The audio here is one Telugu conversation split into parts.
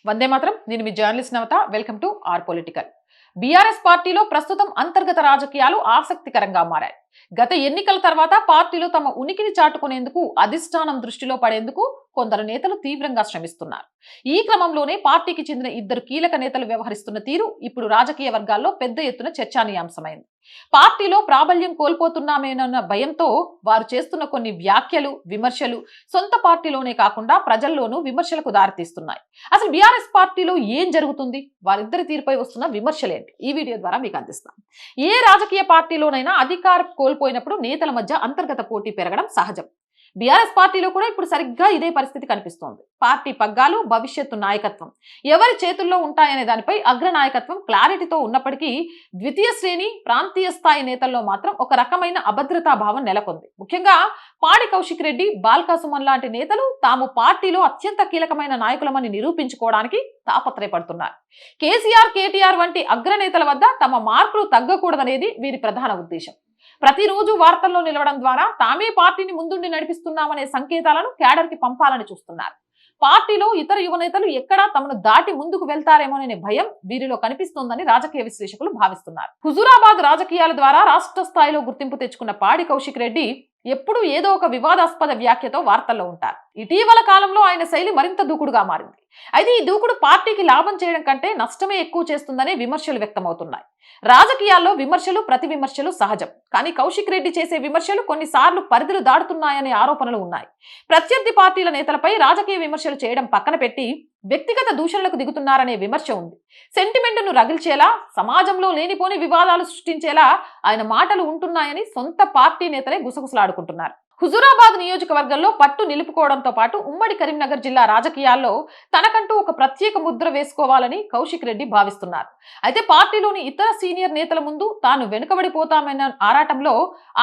వందే మాత్రం. నేను మీ journalist Navatha. Welcome to R political. BRS పార్టీలో ప్రస్తుతం అంతర్గత రాజకీయాలు ఆసక్తికరంగా మారాయి. గత ఎన్నికల తర్వాత పార్టీలో తమ ఉనికిని చాటుకునేందుకు అధిష్టానం దృష్టిలో పడేందుకు కొందరు నేతలు తీవ్రంగా శ్రమిస్తున్నారు. ఈ క్రమంలోనే పార్టీకి చెందిన ఇద్దరు కీలక నేతలు వ్యవహరిస్తున్న తీరు ఇప్పుడు రాజకీయ వర్గాల్లో పెద్ద ఎత్తున చర్చానీయాంశమైంది. పార్టీలో ప్రాబల్యం కోల్పోతున్నామేనన్న భయంతో వారు చేస్తున్న కొన్ని వ్యాఖ్యలు, విమర్శలు సొంత పార్టీలోనే కాకుండా ప్రజల్లోనూ విమర్శలకు దారితీస్తున్నాయి. అసలు బీఆర్ఎస్ పార్టీలో ఏం జరుగుతుంది, వారిద్దరి తీరుపై వస్తున్న విమర్శలేంటి, ఈ వీడియో ద్వారా మీకు అందిస్తాం. ఏ రాజకీయ పార్టీలోనైనా అధికారం కోల్పోయినప్పుడు నేతల మధ్య అంతర్గత పోటీ పెరగడం సహజం. బీఆర్ఎస్ పార్టీలో కూడా ఇప్పుడు సరిగ్గా ఇదే పరిస్థితి కనిపిస్తోంది. పార్టీ పగ్గాలు, భవిష్యత్తు నాయకత్వం ఎవరి చేతుల్లో ఉంటాయనే దానిపై అగ్ర నాయకత్వం క్లారిటీతో ఉన్నప్పటికీ ద్వితీయ శ్రేణి, ప్రాంతీయ స్థాయి నేతల్లో మాత్రం ఒక రకమైన అభద్రతా భావం నెలకొంది. ముఖ్యంగా పాడి కౌశిక్ రెడ్డి, బాల్కా సుమన్ లాంటి నేతలు తాము పార్టీలో అత్యంత కీలకమైన నాయకులమని నిరూపించుకోవడానికి తాపత్రయపడుతున్నారు. కేసీఆర్, కేటీఆర్ వంటి అగ్రనేతల వద్ద తమ మార్కులు తగ్గకూడదనేది వీరి ప్రధాన ఉద్దేశం. ప్రతిరోజు వార్తల్లో నిలవడం ద్వారా తామే పార్టీని ముందుండి నడిపిస్తున్నామనే సంకేతాలను క్యాడర్ కి పంపాలని చూస్తున్నారు. పార్టీలో ఇతర యువనేతలు ఎక్కడా తమను దాటి ముందుకు వెళ్తారేమోననే భయం వీరిలో కనిపిస్తోందని రాజకీయ విశ్లేషకులు భావిస్తున్నారు. హుజూరాబాద్ రాజకీయాల ద్వారా రాష్ట్ర స్థాయిలో గుర్తింపు తెచ్చుకున్న పాడి కౌశిక్ రెడ్డి ఎప్పుడూ ఏదో ఒక వివాదాస్పద వ్యాఖ్యతో వార్తల్లో ఉంటారు. ఇటీవల కాలంలో ఆయన శైలి మరింత దూకుడుగా మారింది. అయితే ఈ దూకుడు పార్టీకి లాభం చేయడం కంటే నష్టమే ఎక్కువ చేస్తుందనే విమర్శలు వ్యక్తమవుతున్నాయి. రాజకీయాల్లో విమర్శలు, ప్రతి విమర్శలు సహజం. కానీ కౌశిక్ రెడ్డి చేసే విమర్శలు కొన్నిసార్లు పరిధులు దాటుతున్నాయనే ఆరోపణలు ఉన్నాయి. ప్రత్యర్థి పార్టీల నేతలపై రాజకీయ విమర్శలు చేయడం పక్కన పెట్టి వ్యక్తిగత దూషణలకు దిగుతున్నారనే విమర్శ ఉంది. సెంటిమెంట్ను రగిల్చేలా, సమాజంలో లేనిపోని వివాదాలు సృష్టించేలా ఆయన మాటలు ఉంటున్నాయని సొంత పార్టీ నేతలే గుసగుసలాడుకుంటున్నారు. హుజూరాబాద్ నియోజకవర్గంలో పట్టు నిలుపుకోవడంతో పాటు ఉమ్మడి కరీంనగర్ జిల్లా రాజకీయాల్లో తనకంటూ ఒక ప్రత్యేక ముద్ర వేసుకోవాలని కౌశిక్ రెడ్డి భావిస్తున్నారు. అయితే పార్టీలోని ఇతర సీనియర్ నేతల ముందు తాను వెనుకబడిపోతామన్న ఆరాటంలో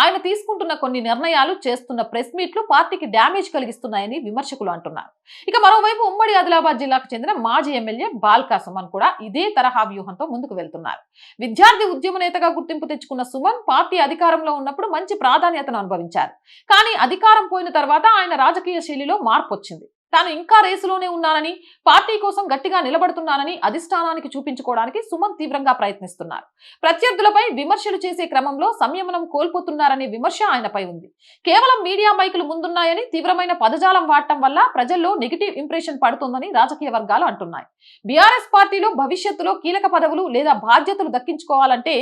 ఆయన తీసుకుంటున్న కొన్ని నిర్ణయాలు, చేస్తున్న ప్రెస్ మీట్లు పార్టీకి డ్యామేజ్ కలిగిస్తున్నాయని విమర్శకులు అంటున్నారు. ఇక మరోవైపు ఉమ్మడి ఆదిలాబాద్ జిల్లాకు చెందిన మాజీ ఎమ్మెల్యే బాల్కా సుమన్ కూడా ఇదే తరహా వ్యూహంతో ముందుకు వెళ్తున్నారు. విద్యార్థి ఉద్యమ నేతగా గుర్తింపు తెచ్చుకున్న సుమన్ పార్టీ అధికారంలో ఉన్నప్పుడు మంచి ప్రాధాన్యతను అనుభవించారు. కానీ అధికారం పోయిన తర్వాత ఆయన రాజకీయ శైలిలో మార్పు వచ్చింది. తాను ఇంకా రేసులోనే ఉన్నానని, పార్టీ కోసం గట్టిగా నిలబడుతున్నానని అధిష్టానానికి చూపించుకోవడానికి సుమన్ తీవ్రంగా ప్రయత్నిస్తున్నారు. ప్రత్యర్థులపై విమర్శలు చేసే క్రమంలో సంయమనం కోల్పోతున్నారనే విమర్శ ఆయనపై ఉంది. కేవలం మీడియా మైకులు ముందున్నాయని, తీవ్రమైన పదజాలం వాడటం వల్ల ప్రజల్లో నెగిటివ్ ఇంప్రెషన్ పడుతుందని రాజకీయ వర్గాలు అంటున్నాయి. బీఆర్ఎస్ పార్టీలో భవిష్యత్తులో కీలక పదవులు లేదా బాధ్యతలు దక్కించుకోవాలంటే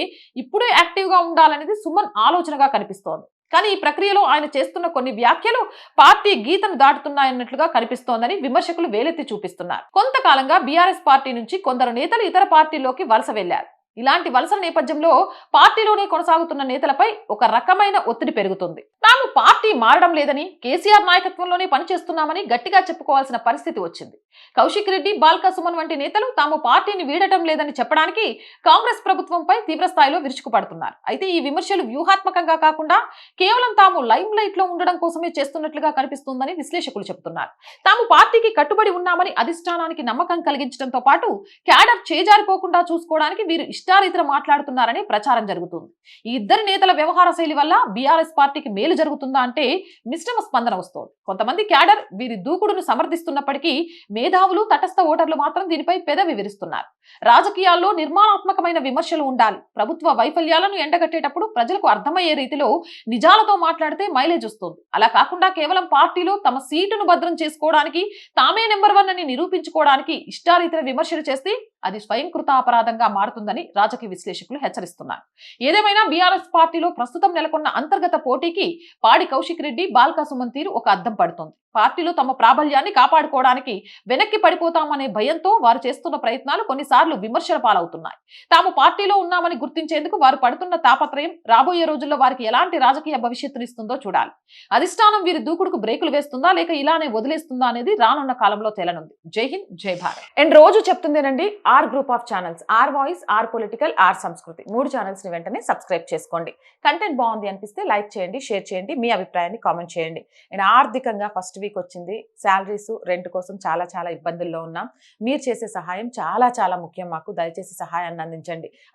ఇప్పుడే యాక్టివ్ గా ఉండాలనేది సుమన్ ఆలోచనగా కనిపిస్తోంది. కానీ ఈ ప్రక్రియలో ఆయన చేస్తున్న కొన్ని వ్యాఖ్యలు పార్టీ గీతను దాటుతున్నాయన్నట్లుగా కనిపిస్తోందని విమర్శకులు వేలెత్తి చూపిస్తున్నారు. కొంతకాలంగా బీఆర్ఎస్ పార్టీ నుంచి కొందరు నేతలు ఇతర పార్టీల్లోకి వలస వెళ్లారు. ఇలాంటి వలసల నేపథ్యంలో పార్టీలోనే కొనసాగుతున్న నేతలపై ఒక రకమైన ఒత్తిడి పెరుగుతుంది. తాము పార్టీ మారడం లేదని, కేసీఆర్ నాయకత్వంలోనే పనిచేస్తున్నామని గట్టిగా చెప్పుకోవాల్సిన పరిస్థితి వచ్చింది. కౌశిక్ రెడ్డి, బాల్కా సుమన్ వంటి నేతలు తాము పార్టీని వీడటం లేదని చెప్పడానికి కాంగ్రెస్ ప్రభుత్వంపై తీవ్రస్థాయిలో విరుచుకుపడుతున్నారు. అయితే ఈ విమర్శలు వ్యూహాత్మకంగా కాకుండా కేవలం తాము లైమ్ లైట్ లో ఉండడం కోసమే చేస్తున్నట్లుగా కనిపిస్తుందని విశ్లేషకులు చెబుతున్నారు. తాము పార్టీకి కట్టుబడి ఉన్నామని అధిష్టానానికి నమ్మకం కలిగించడంతో పాటు క్యాడర్ చేజారిపోకుండా చూసుకోవడానికి వీరు ఇష్టారీతిన మాట్లాడుతున్నారని ప్రచారం జరుగుతుంది. ఈ ఇద్దరు నేతల వ్యవహార శైలి వల్ల బీఆర్ఎస్ పార్టీకి మేలు జరుగుతుందా అంటే మిశ్రమ స్పందన వస్తోంది. కొంతమంది క్యాడర్ వీరి దూకుడును సమర్థిస్తున్నప్పటికీ మేధావులు, తటస్థ ఓటర్లు మాత్రం దీనిపై పెదవి విరుస్తున్నారు. రాజకీయాల్లో నిర్మాణాత్మకమైన విమర్శలు ఉండాలి. ప్రభుత్వ వైఫల్యాలను ఎండగట్టేటప్పుడు ప్రజలకు అర్థమయ్యే రీతిలో నిజాలతో మాట్లాడితే మైలేజ్ వస్తుంది. అలా కాకుండా కేవలం పార్టీలో తమ సీటును భద్రం చేసుకోవడానికి, తామే నెంబర్ 1 అని నిరూపించుకోవడానికి ఇష్టారీతిన విమర్శలు చేస్తే అది స్వయంకృత అపరాధంగా మారుతుందని రాజకీయ విశ్లేషకులు హెచ్చరిస్తున్నారు. ఏదేమైనా బీఆర్ఎస్ పార్టీలో ప్రస్తుతం నెలకొన్న అంతర్గత పోటీకి పాడి కౌశిక్ రెడ్డి, బాల్కా సుమన్ తీరు ఒక అద్దం పడుతుంది. పార్టీలో తమ ప్రాబల్యాన్ని కాపాడుకోవడానికి వెనక్కి పడిపోతామనే భయంతో వారు చేస్తున్న ప్రయత్నాలు కొన్నిసార్లు విమర్శల పాలవుతున్నాయి. తాము పార్టీలో ఉన్నామని గుర్తించేందుకు వారు పడుతున్న తాపత్రయం రాబోయే రోజుల్లో వారికి ఎలాంటి రాజకీయ భవిష్యత్తునిస్తుందో చూడాలి. అధిష్టానం వీరి దూకుడుకు బ్రేకులు వేస్తుందా లేక ఇలానే వదిలేస్తుందా అనేది రానున్న కాలంలో తేలనుంది. జై హింద్, జై భారత్. అండ్ రోజు చెప్తుందేనండి, R group of channels, R voice, R political, R Sanskriti 3 channels ని వెంటనే సబ్స్క్రైబ్ చేసుకోండి. కంటెంట్ బాగుంది అనిపిస్తే లైక్ చేయండి, షేర్ చేయండి, మీ అభిప్రాయాన్ని కామెంట్ చేయండి. అండ్ ఆర్థికంగా ఫస్ట్ వీక్ వచ్చింది. శాలరీస్, రెంట్ కోసం చాలా చాలా ఇబ్బందుల్లో ఉన్నాం. మీరు చేసే సహాయం చాలా చాలా ముఖ్యం మాకు. దయచేసి సహాయాన్ని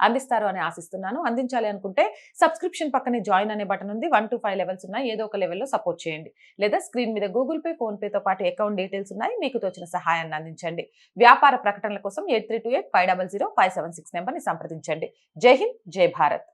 అందిస్తారు అని ఆశిస్తున్నాను. అందించాలి అనుకుంటే సబ్స్క్రిప్షన్ పక్కనే జాయిన్ అనే బటన్ ఉంది. 1 to 5 లెవెల్స్ ఉన్నాయి. ఏదో ఒక లెవెల్లో సపోర్ట్ చేయండి. లేదా స్క్రీన్ మీద గూగుల్ పే, ఫోన్ పేతో పాటు అకౌంట్ డీటెయిల్స్ ఉన్నాయి. మీకు తోచిన సహాయాన్ని అందించండి. వ్యాపార ప్రకటనల కోసం 8328 500 576 నెంబర్ని సంప్రదించండి. జై హింద్, జై భారత్.